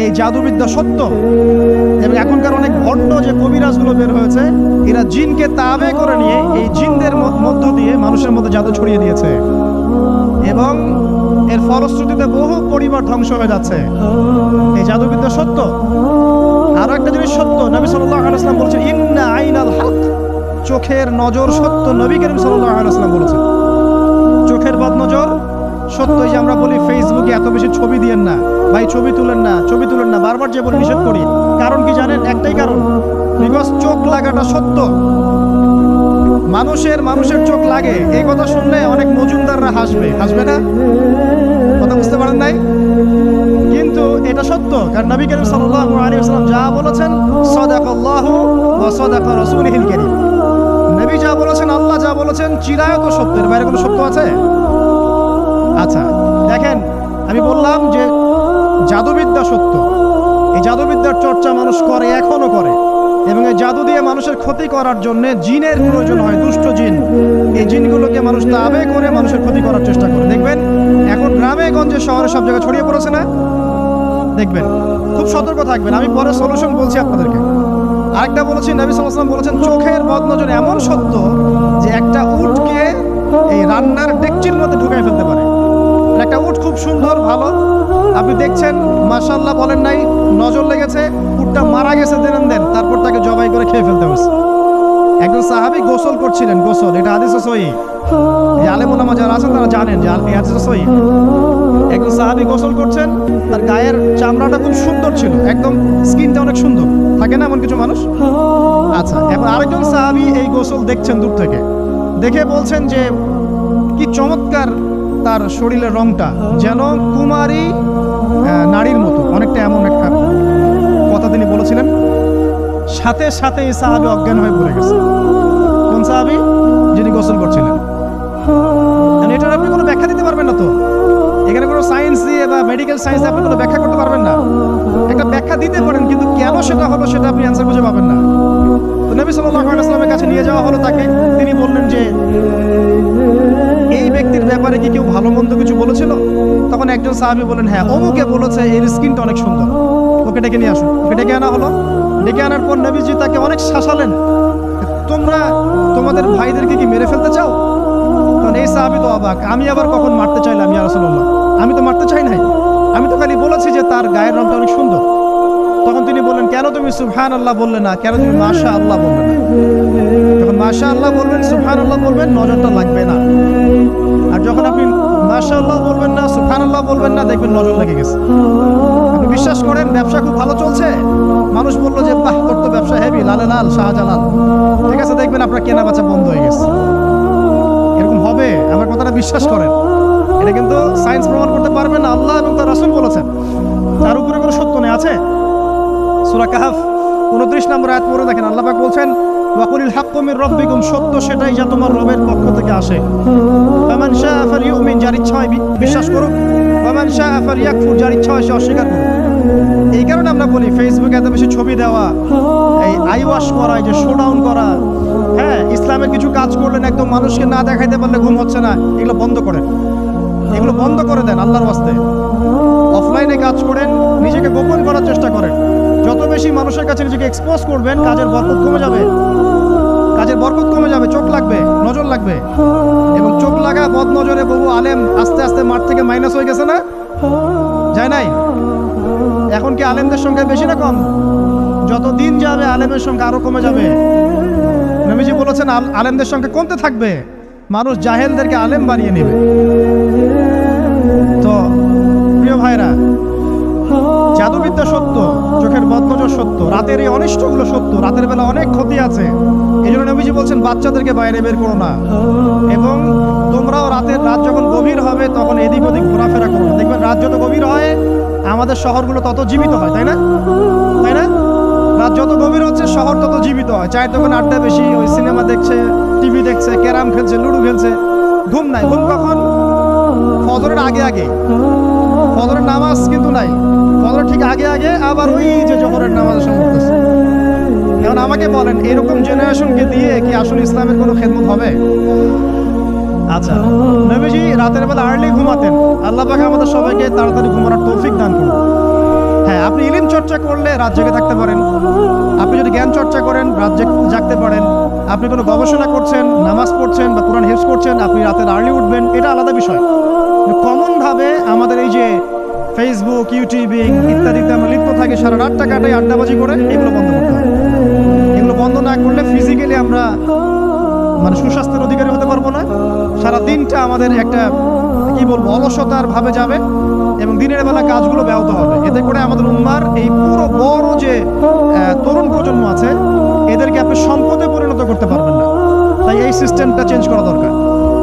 এই জাদুবিদ্যা সত্য। এবং এখনকার অনেক ভণ্ড যে কবিরাজগুলো বের হয়েছে, এরা জিনকে তাবে করে নিয়ে এই জিনদের মধ্য দিয়ে মানুষের মধ্যে জাদু ছড়িয়ে দিয়েছে এবং এর ফলশ্রুতিতে বহু পরিবার ধ্বংস হয়ে যাচ্ছে। এই জাদুবিদ্যা সত্য। আরো একটা জিনিস সত্য, নবী সাল্লাল্লাহু আলাইহি ওয়াসাল্লাম বলেছেন ইন্না আইনাল হক, চোখের নজর সত্য। নবী করিম সাল্লাল্লাহু আলাইহি ওয়াসাল্লাম বলেছেন চোখের বদনজর সত্য। এই যে আমরা বলি ফেসবুকে এত বেশি ছবি দিয়েন না ভাই, ছবি তুলেন না, ছবি তুলেন না, বারবার যে বলে নিষেধ করি, কারণ কি জানেন? একটাই কারণ, বিকজ চোখ লাগাটা সত্য। মানুষের চোখ লাগে, এই কথা শুনলে অনেক মজুমদাররা হাসবে না? কথা বুঝতে পারেন নাই? কিন্তু এটা সত্য, কারণ নবী করিম সাল্লাল্লাহু আলাইহি ওয়াসাল্লাম যা বলেছেন সাদাকাল্লাহু ওয়া সাদাকা রাসূলুহুল কারীম। নবী যা বলেছেন, আল্লাহ যা বলেছেন চিরায়ত সত্য, এর বাইরে কোনো সত্য আছে? আচ্ছা দেখেন, আমি বললাম যে জাদুবিদ্যা সত্য। এই জাদুবিদ্যার চর্চা মানুষ করে, এখনো করে, এবং এই জাদু দিয়ে মানুষের ক্ষতি করার জন্য জিনের প্রয়োজন হয়, দুষ্ট জিন। এই জিনগুলোকে মানুষ তাবে করে মানুষের ক্ষতি করার চেষ্টা করে। দেখবেন এখন গ্রামে গঞ্জে শহরে সব জায়গায় ছড়িয়ে পড়েছে না? দেখবেন, খুব সতর্ক থাকবেন। আমি পরে সলিউশন বলছি আপনাদেরকে। আরেকটা বলেছি, নবী সাল্লাল্লাহু আলাইহি ওয়াসাল্লাম বলেছেন চোখের বদনজর এমন সত্য যে একটা উটকে এই রান্নার ডেকচির মধ্যে ঢুকাই ফেলতে পারে। একটা উট খুব সুন্দর, ভালো, আপনি দেখছেন মাশাআল্লাহ বলেন নাই, নজর লেগেছে, উটটা মারা গেছে, দেন তারপর তাকে জবাই করে খেয়ে ফেলতে হয়েছে। একজন সাহাবী গোসল করছিলেন, গোসল, এটা হাদিসে সহিহ, এই আলেম ওলামা যারা আছেন তারা জানেন যে এই হাদিসে সহিহ। একজন সাহাবী গোসল করছেন, তার গায়ের চামড়াটা খুব সুন্দর ছিল, একদম স্কিনটা অনেক সুন্দর থাকে না এমন কিছু মানুষ? আচ্ছা, এবার আরেকজন সাহাবী এই গোসল দেখছেন দূর থেকে, দেখে বলছেন যে কি চমৎকার তার শরীরের রংটা, যেন কুমারী নারীর মতো, অনেকটা এমন একটা কথা তিনি বলেছিলেন। সাথে সাথে এই সাহাবী অজ্ঞান হয়ে পড়ে গেছে। কোন সাহাবী? যিনি গোসল করছিলেন। এটার আপনি কোনো ব্যাখ্যা দিতে পারবেন না তো, এখানে কোনো সায়েন্স দিয়ে বা মেডিকেল সায়েন্স আপনি কোনো ব্যাখ্যা করতে পারবেন না। একটা ব্যাখ্যা দিতে পারেন, কিন্তু কেন সেটা হলো সেটা আপনি অ্যান্সার খুঁজে পাবেন না। তো নবী সাল্লাল্লাহু আলাইহি ওয়াসাল্লামের কাছে নিয়ে যাওয়া হলো তাকে। তিনি বললেন যে এই ব্যক্তির ব্যাপারে কি কেউ ভালো মন্দ কিছু বলেছিল? তখন একজন সাহাবী বলেন হ্যাঁ, অমুকে বলেছে এর স্কিনটা অনেক সুন্দর, ওকে ডেকে নিয়ে আসুন। ওকে ডেকে আনা হলো। ডেকে আনার পর নবীজি তাকে অনেক শাসালেন, তোমরা তোমাদের ভাইদেরকে কি মেরে ফেলতে চাও? তখন এই সাহাবী তো অবাক, আমি আবার কখন মারতে চাইলাম ইয়া রাসূলুল্লাহ? আমি তো মারতে চাই নাই, আমি তো খালি বলেছি যে তার গায়ের রংটা অনেক সুন্দর। তখন তিনি বললেন কেন তুমি সুবহানাল্লাহ বললে না, কেন তুমি মাশাআল্লাহ বললে না? যখন মাশাআল্লাহ বলবেন, সুবহানাল্লাহ বলবেন, নজরটা লাগবে না। আর যখন আপনি মাশাআল্লাহ বলবেন না, সুবহানাল্লাহ বলবেন না, দেখবেন নজর লেগে গেছে। আপনি বিশ্বাস করেন ব্যবসা খুব ভালো চলছে, মানুষ বললো যে বাহ তোর তো ব্যবসা হেভি, লালে লাল শাহজালাল, ঠিক আছে, দেখবেন আপনার কেনা বেচা বন্ধ হয়ে গেছে। এরকম হবে, আমার কথাটা বিশ্বাস করেন। এটা কিন্তু সায়েন্স প্রমাণ করতে পারবে না, আল্লাহ এবং তার রাসূল বলেছেন, তার উপরে কোনো সত্য নেই। আছে সূরা কাহফ 29 নম্বর আয়াত পড়ে দেখেন, আল্লাহ পাক বলছেন ওয়াকুলিল হাক্কু মির রাব্বিকুম, সত্য সেটাই যা তোমার রবের পক্ষ থেকে আসে। ফামান শাআ ফালইউমিন, যার ইচ্ছা হয় বিশ্বাস করুক, ওয়ামান শাআ ফালইয়াকফুর, যার ইচ্ছা হয় সে অস্বীকার করুক। এই কারণে আমরা বলি ফেসবুকে এত বেশি ছবি দেওয়া, এই আই ওয়াশ করা, এই যে শো ডাউন করা, হ্যাঁ, ইসলামের কিছু কাজ করলেন একদম মানুষকে না দেখাইতে পারলে ঘুম হচ্ছে না, এগুলো বন্ধ করেন, এগুলো বন্ধ করে দেন আল্লাহর ওয়াস্তে। অফলাইনে কাজ করেন, নিজেকে গোপন করার চেষ্টা করেন। যত বেশি মানুষের কাছে নিজেকে এক্সপোজ করবেন, কাজের বরকত কমে যাবে, কাজের বরকত কমে যাবে, চোখ লাগবে, নজর লাগবে। এবং চোখ লাগা বদ নজরে বহু আলেম আস্তে আস্তে মাঠ থেকে মাইনাস হয়ে গেছে না? যায় নাই? এখন কি আলেমদের সংখ্যা বেশি না কম? যত দিন যাবে আলেমের সংখ্যা আরো কমে যাবে। নবীজি বলেছেন আলেমদের সংখ্যা কমতে থাকবে, মানুষ জাহেলদেরকে আলেম বানিয়ে নেবে। তো প্রিয় ভাইরা, জাদুবিদ্যা সত্য, চোখের বদনজর সত্য, রাতের এই অনিষ্টগুলো সত্য, রাতের বেলা অনেক ক্ষতি আছে। এই জন্য নবীজি বলছেন বাচ্চাদেরকে বাইরে বের করো না, এবং তোমরাও রাত যখন গভীর হবে তখন এদিক ওদিক ঘোরাফেরা করো না। দেখবেন রাত যত গভীর হয় আমাদের শহরগুলো তত জীবিত হয়, তাই না? তাই না? রাত যত গভীর হচ্ছে শহর তত জীবিত হয়। চায়ের দোকানে আড্ডা বেশি, ওই সিনেমা দেখছে, টিভি দেখছে, ক্যারাম খেলছে, লুডো খেলছে, ঘুম নাই। ঘুম কখন? ফজরের আগে আগে। ফজরের নামাজ কিন্তু নাই, ফজরের ঠিক আগে আগে, আবার ওই যে জোহরের নামাজের সময় উঠতেছে। এখন আমাকে বলেন এরকম জেনারেশনকে দিয়ে কি আসলে ইসলামের কোনো খেদমত হবে? আচ্ছা, নবীজি রাতের বেলা আর্লি ঘুমাতেন, আল্লাহ পাক আমাদের সবাইকে তাড়াতাড়ি ঘুমানোর তৌফিক দান করুন। হ্যাঁ, হ্যাঁ, আপনি ইলম চর্চা করলে রাত জেগে থাকতে পারেন, আপনি যদি জ্ঞান চর্চা করেন রাত জাগতে পারেন, আপনি কোনো গবেষণা করছেন, নামাজ পড়ছেন বা কোরআন হিফজ করছেন, আপনি রাতের আর্লি উঠবেন, এটা আলাদা বিষয়। কমনভাবে আমাদের এই যে ফেসবুক, ইউটিউবিং ইত্যাদিতে আমরা লিপ্ত থাকি, সারা রাতটা কাটাই আড্ডাবাজি করে, এগুলো বন্ধ করতে হবে। এগুলো বন্ধ না করলে ফিজিক্যালি আমরা মানে সুস্বাস্থ্যের অধিকারী হতে পারবো না। সারা দিনটা আমাদের একটা কি বলবো অলসতার ভাবে যাবে এবং দিনের বেলা কাজগুলো ব্যাহত হবে। এতে করে আমাদের উম্মার এই পুরো বড় যে তরুণ প্রজন্ম আছে এদেরকে আপনি সম্পদে পরিণত করতে পারবেন না। তাই এই সিস্টেমটা চেঞ্জ করা দরকার।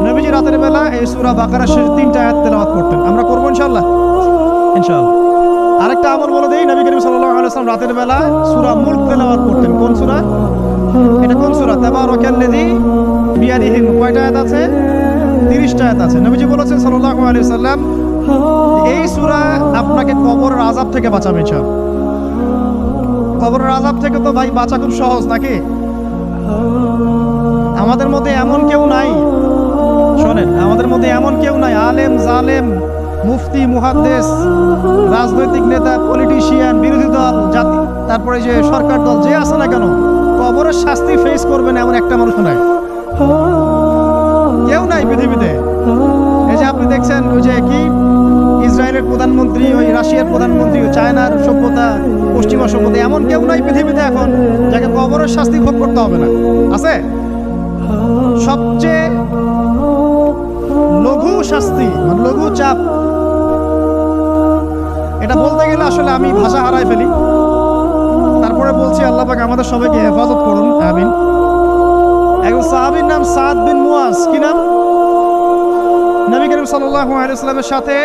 নবীজি রাতের বেলা এই সূরা বাকারার শেষ 3টা আয়াত তেলাওয়াত করতেন। আমরা করবো ইনশাআল্লাহ। আরেকটা আমল বলে দেই, নবী করিম সাল্লাল্লাহু আলাইহি ওয়াসাল্লাম রাতের বেলা সূরা মুলক তেলাওয়াত করতেন। কোন সূরা? এটা কোন সূরা? তাবারাকাল্লাযী বিয়াদিহি। কয়টা আয়াত আছে? 30টা আয়াত আছে। নবীজি বলেছেন সাল্লাল্লাহু আলাইহি ওয়াসাল্লাম, এই সূরা আপনাকে কবরের আযাব থেকে বাঁচাবে। কবরের আযাব থেকে তো ভাই বাঁচা খুব সহজ নাকি? আমাদের মধ্যে এমন কেউ নাই, শোনেন, আমাদের মধ্যে এমন কেউ নাই আলেম জালেম মুফতি মুহাদ্দিস রাজনৈতিক নেতা পলিটিশিয়ান বিরোধী দল জাতি তারপরে যে সরকার দল যে আছে না কেন, কবরের শাস্তি ফেস করবেন এমন একটা মানুষ নাই, কেউ নাই পৃথিবীতে। এই যে আপনি দেখছেন ওই যে কি ইসরায়েলের প্রধানমন্ত্রী, ওই রাশিয়ার প্রধানমন্ত্রী, চায়নার সভ্যতা, পশ্চিমা সভ্যতা, এমন কেউ নাই পৃথিবীতে এখন যাকে কবরের শাস্তি ভোগ করতে হবে না। আছে? সবচেয়ে লঘু শাস্তি মানে লঘু চাপ, এটা বলতে গেলে আসলে আমি ভাষা হারাই ফেলি। তারপরে বলছি আল্লাহ পাক আমাদের সবাইকে হেফাজত করুন, আমিন। একজন সাহাবীর নাম সাদ বিন মুয়াজ। কি নাম? নবী করিম সাল্লাল্লাহু আলাইহি ওয়াসাল্লামের সাথে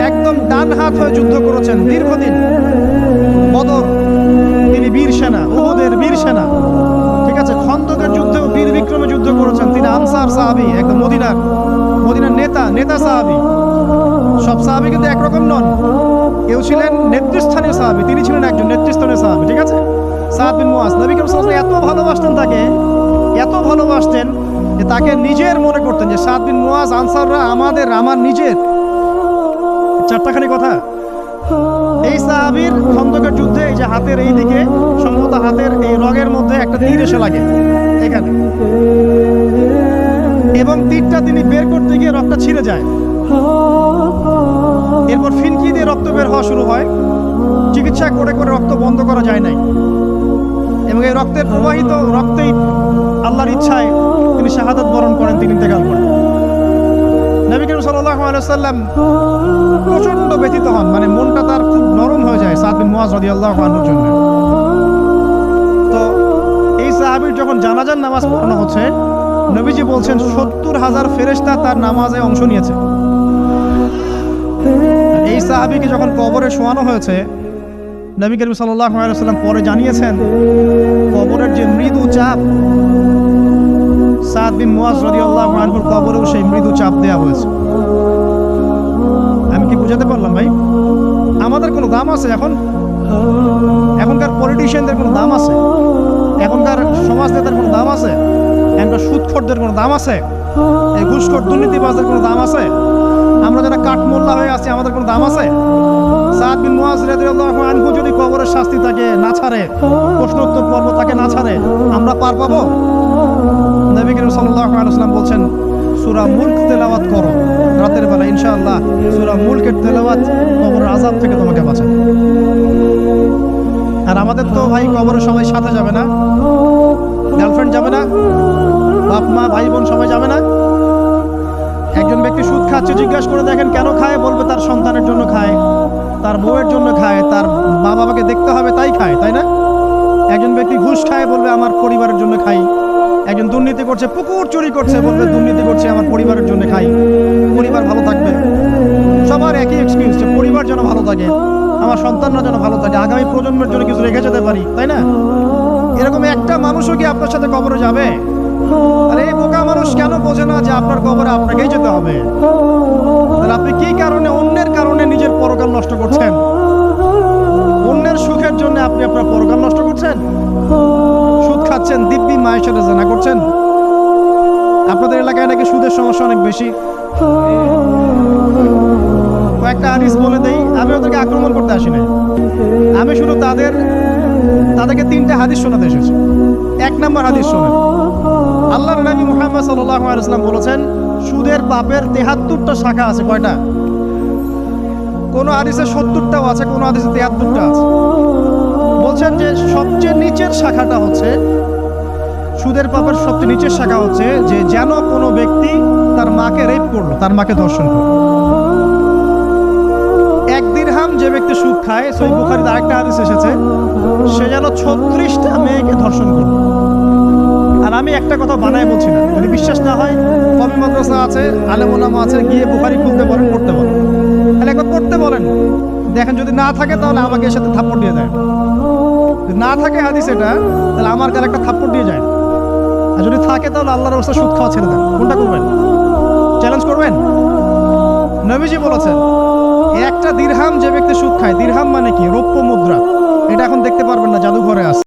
একদম ডান হাত হয়ে যুদ্ধ করেছেন দীর্ঘদিন। বদর তিনি বীর সেনা, উহুদের বীর সেনা, ঠিক আছে। খন্দকের যুদ্ধেও বীর বিক্রমে যুদ্ধ করেছেন। তিনি আনসার সাহাবী, একদম মদিনার নেতা সাহাবী। সব সাহাবী কিন্তু একরকম নন, কেউ ছিলেন নেতৃস্থানীয় সাহাবী, তিনি ছিলেন একজন নেতৃস্থানীয় সাহাবী, ঠিক আছে। সাদ বিন মুয়াজ, নবী করিম সাল্লাল্লাহু আলাইহি ওয়াসাল্লাম এত ভালোবাসতেন তাকে, এত ভালোবাসতেন যে তাকে নিজের মনে করতেন যে সাদ বিন মুয়াজ আনসাররা আমার নিজের। চারটাখানি কথা। এই সাহাবীর খন্দকের যুদ্ধে এই যে হাতের এই দিকে সম্ভবত হাতের এই রগের মধ্যে একটা তীর এসে লাগে এখানে, এবং তীরটা তিনি বের করতে গিয়ে রক্তটা ছিঁড়ে যায়। এরপর ফিনকি দিয়ে রক্ত বের হওয়া শুরু হয়। চিকিৎসা করে করে রক্ত বন্ধ করা যায় নাই, এবং এই রক্তের প্রবাহিত রক্তেই আল্লাহর ইচ্ছায় তিনি শাহাদাত বরণ করেন, তিনি ইন্তেকাল করেন। নবী করিম সাল্লাল্লাহু আলাইহি ওয়াসাল্লাম প্রচন্ড ব্যথিত হন, মানে মনটা তার খুব নরম হয়ে যায় সাদ বিন মুয়াজ রাদিয়াল্লাহু আনহুর জন্য। তো এই সাহাবীর যখন জানাজার নামাজ পড়ানো হচ্ছে, নবীজি বলছেন 70,000 ফেরেশতা তার নামাজে অংশ নিয়েছে। এই সাহাবীকে যখন কবরে শোয়ানো হয়েছে, নবী করিম সাল্লাল্লাহু আলাইহি ওয়াসাল্লাম পরে জানিয়েছেন কবরের যে মৃদু চাপ, সাদ বিন মুয়াজ রাদিয়াল্লাহু আনহুর কবরেও সেই মৃদু চাপ দেওয়া হয়েছে। আমি কি বুঝাতে পারলাম ভাই? আমাদের কোনো দাম আছে এখন? এখনকার পলিটিশিয়ানদের কোনো দাম আছে? এখনকার সমাজ নেতার কোনো দাম আছে? এখনকার সুদখোরদের কোনো দাম আছে? এই ঘুষখোর দুর্নীতিবাজদের কোনো দাম আছে? আমরা যারা কাঠমোল্লা হয়ে আছি আমাদের কোনো দাম আছে? সাদ বিন মুয়াজ রাদিয়াল্লাহু আনহু যদি কবরের শাস্তি তাকে না ছাড়ে, প্রশ্নোত্তর পর্ব তাকে না ছাড়ে, আমরা পার পাবো? নবী করিম সাল্লাল্লাহু আলাইহি ওয়াসাল্লাম বলছেন সূরা মুলক তেলাওয়াত করো রাতের বেলা, ইনশাআল্লাহ সূরা মুলকের তেলাওয়াত কবরের আযাব থেকে তোমাকে বাঁচাবে। আর আমাদের তো ভাই কবরে সবাই সাথে যাবে না, গার্লফ্রেন্ড যাবে না, বাপ মা ভাই বোন সবাই যাবে না। একজন ব্যক্তি সুদ খাচ্ছে, জিজ্ঞাসা করে দেখেন কেন খায়, বলবে তার সন্তানের জন্য খায়, তার বউয়ের জন্য খায়, তার মা বাবাকে দেখতে হবে তাই খায়, তাই না? একজন ব্যক্তি ঘুষ খায়, বলবে আমার পরিবারের জন্য খাই। একজন দুর্নীতি করছে, পুকুর চুরি করছে, বলবে দুর্নীতি করছে আমার পরিবারের জন্য খাই, পরিবার ভালো থাকবে। সবার একই এক্সকিউজ যে পরিবার যেন ভালো থাকে, আমার সন্তানরা যেন ভালো থাকে, আগামী প্রজন্মের জন্য কিছু রেখে যেতে পারি, তাই না? এরকম একটা মানুষও কি আপনার সাথে কবরে যাবে? আরে এই বোকা মানুষ কেন বোঝে না যে আপনার কবরে আপনাকেই যেতে হবে? তাহলে আপনি কি কারণে, অন্যের কারণে নিজের পরকাল নষ্ট করছেন? অন্যের সুখের জন্য আপনি আপনার পরকাল নষ্ট করছেন? সুদ খাচ্ছেন, দিব্যি মায়ের সাথে জানা করছেন। আপনাদের এলাকায় নাকি সুদের সমস্যা অনেক বেশি। কয়েকটা হাদিস বলে দেই, আমি ওদেরকে আক্রমণ করতে আসি নাই। আমি শুধু তাদেরকে 3টা হাদিস শোনাতে এসেছি। 1 নম্বর হাদিস শোনেন। আল্লাহর নবী মুহাম্মদ সাল্লাল্লাহু আলাইহি ওয়াসাল্লাম বলেছেন, সুদের পাপের 73টা শাখা আছে। কয়টা? কোন হাদিসে 70টাও আছে, কোন হাদিসে 73টা আছে। বলছেন যে সবচেয়ে নিচের শাখাটা হচ্ছে, সুদের পাপের সবচেয়ে নিচের শাখা হচ্ছে যে যেন কোনো ব্যক্তি তার মাকে রেপ করলো, তার মাকে ধর্ষণ করলো। 1 দিরহাম যে ব্যক্তি সুদ খায়, সহিহ বুখারীতে আরেকটা হাদিস এসেছে, সে যেন 36টা মেয়েকে ধর্ষণ করলো। আর আমি একটা কথা বানায় বলছি না, যদি বিশ্বাস না হয় কবি মাদ্রাসা আছে, আলেম ওলামা আছে, গিয়ে বুখারী খুলতে বলেন, পড়তে বলেন। তাহলে একবার পড়তে বলেন, দেখেন যদি না থাকে তাহলে আমাকে এর সাথে থাপ্পড় দিয়ে দেয়। যদি না থাকে হাদিস এটা, তাহলে আমার গালে একটা থাপ্পড় দিয়ে যায়। আর যদি থাকে তাহলে আল্লাহর রাস্তায় সুদ খাওয়া ছেড়ে দেন। কোনটা করবেন? চ্যালেঞ্জ করবেন? নবীজি বলেছেন, 1টা দিরহাম যে ব্যক্তি সুদ খায়, দিরহাম মানে কি? রৌপ্য মুদ্রা। এটা এখন দেখতে পারবেন না, জাদুঘরে আছে।